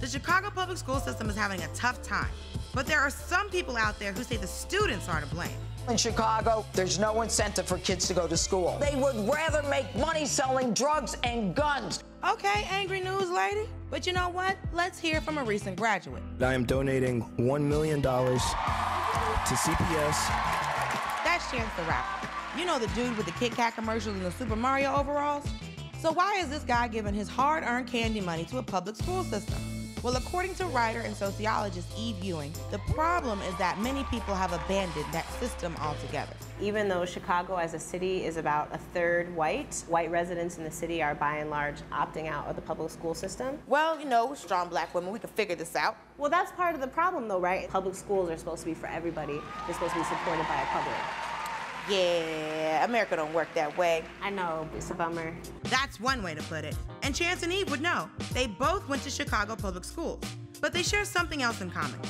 The Chicago public school system is having a tough time, but there are some people out there who say the students are to blame. In Chicago, there's no incentive for kids to go to school. They would rather make money selling drugs and guns. Okay, angry news lady. But you know what? Let's hear from a recent graduate. I am donating $1 million to CPS. That's Chance the Rapper. You know the dude with the Kit Kat commercials and the Super Mario overalls? So why is this guy giving his hard-earned candy money to a public school system? Well, according to writer and sociologist Eve Ewing, the problem is that many people have abandoned that system altogether. Even though Chicago as a city is about a third white residents in the city are by and large opting out of the public school system. Well, you know, strong black women, we can figure this out. Well, that's part of the problem though, right? Public schools are supposed to be for everybody. They're supposed to be supported by a public. Yeah, America don't work that way. I know, it's a bummer. That's one way to put it. And Chance and Eve would know. They both went to Chicago public schools, but they share something else in common.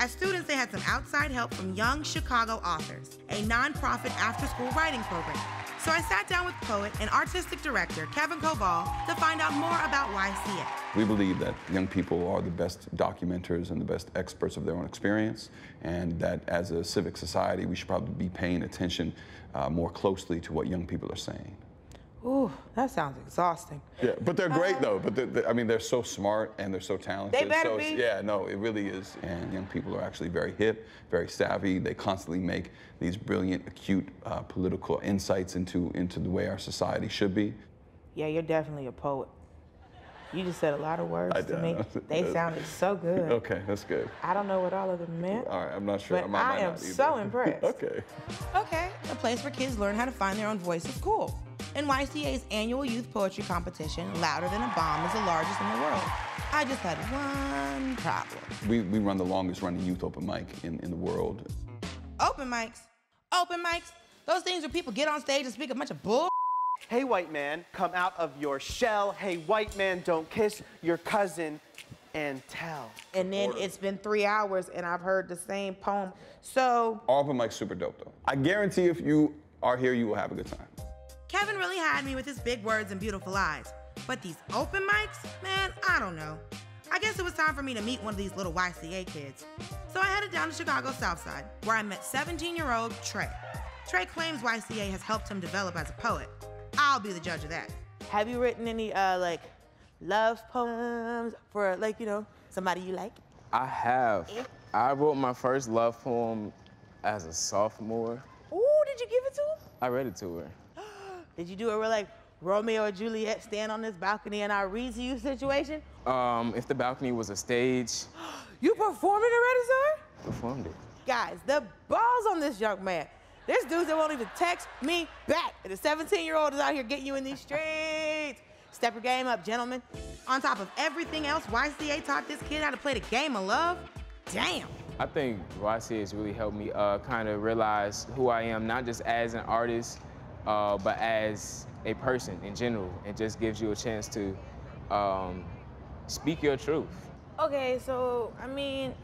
As students, they had some outside help from Young Chicago Authors, a nonprofit after-school writing program. So I sat down with poet and artistic director Kevin Koval to find out more about YCA. We believe that young people are the best documenters and the best experts of their own experience, and that as a civic society, we should probably be paying attention more closely to what young people are saying. Ooh, that sounds exhausting. Yeah, but they're great though. But I mean, they're so smart and they're so talented. They better be. Yeah, no, it really is. And young people are actually very hip, very savvy. They constantly make these brilliant, acute political insights into the way our society should be. Yeah, you're definitely a poet. You just said a lot of words to me. They sounded so good. Okay, that's good. I don't know what all of them meant. All right, I'm not sure. But I am so impressed. Okay. Okay, a place where kids learn how to find their own voice is cool. And YCA's annual youth poetry competition, Louder Than a Bomb, is the largest in the world. I just had one problem. We run the longest running youth open mic in the world. Open mics? Open mics? Those things where people get on stage and speak a bunch of bull. Hey, white man, come out of your shell. Hey, white man, don't kiss your cousin and tell. And then it's been 3 hours and I've heard the same poem. So. Open mic's super dope though. I guarantee if you are here, you will have a good time. Kevin really had me with his big words and beautiful eyes. But these open mics, man, I don't know. I guess it was time for me to meet one of these little YCA kids. So I headed down to Chicago's South Side, where I met 17-year-old Trey. Trey claims YCA has helped him develop as a poet. I'll be the judge of that. Have you written any, like, love poems for, like, you know, somebody you like? I have. I wrote my first love poem as a sophomore. Ooh, did you give it to him? I read it to her. Did you do it where, like, Romeo and Juliet stand on this balcony and I read to you situation? If the balcony was a stage. You performed it already, sir? Performed it. Guys, the balls on this young man. There's dudes that won't even text me back. And the 17-year-old is out here getting you in these streets. Step your game up, gentlemen. On top of everything else, YCA taught this kid how to play the game of love. Damn. I think YCA has really helped me kind of realize who I am, not just as an artist, but as a person in general. It just gives you a chance to speak your truth. Okay, so, I mean,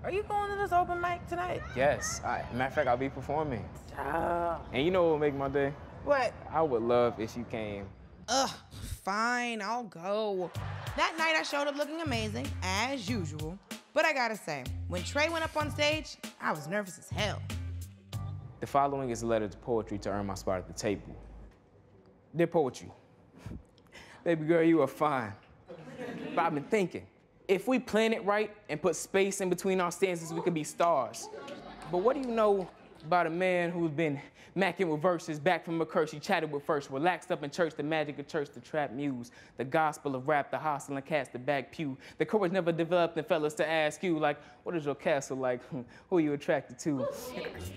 are you going to this open mic tonight? Yes. Matter of fact, I'll be performing. And you know what will make my day? What? I would love if you came. Ugh, fine, I'll go. That night I showed up looking amazing, as usual. But I gotta say, when Trey went up on stage, I was nervous as hell. The following is a letter to poetry to earn my spot at the table. Dear poetry, baby girl, you are fine. But I've been thinking, if we plan it right and put space in between our stanzas, we could be stars. But what do you know about a man who's been macking with verses back from a curse? He chatted with first, relaxed up in church, the magic of church, the trap muse, the gospel of rap, the hostel and cats, the back pew. The courage never developed in fellas to ask you, like, what is your castle like? Who are you attracted to?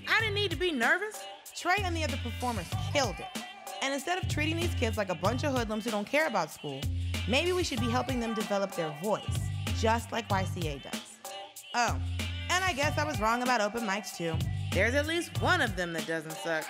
I didn't need to be nervous. Trey and the other performers killed it. And instead of treating these kids like a bunch of hoodlums who don't care about school, maybe we should be helping them develop their voice, just like YCA does. Oh, and I guess I was wrong about open mics too. There's at least one of them that doesn't suck.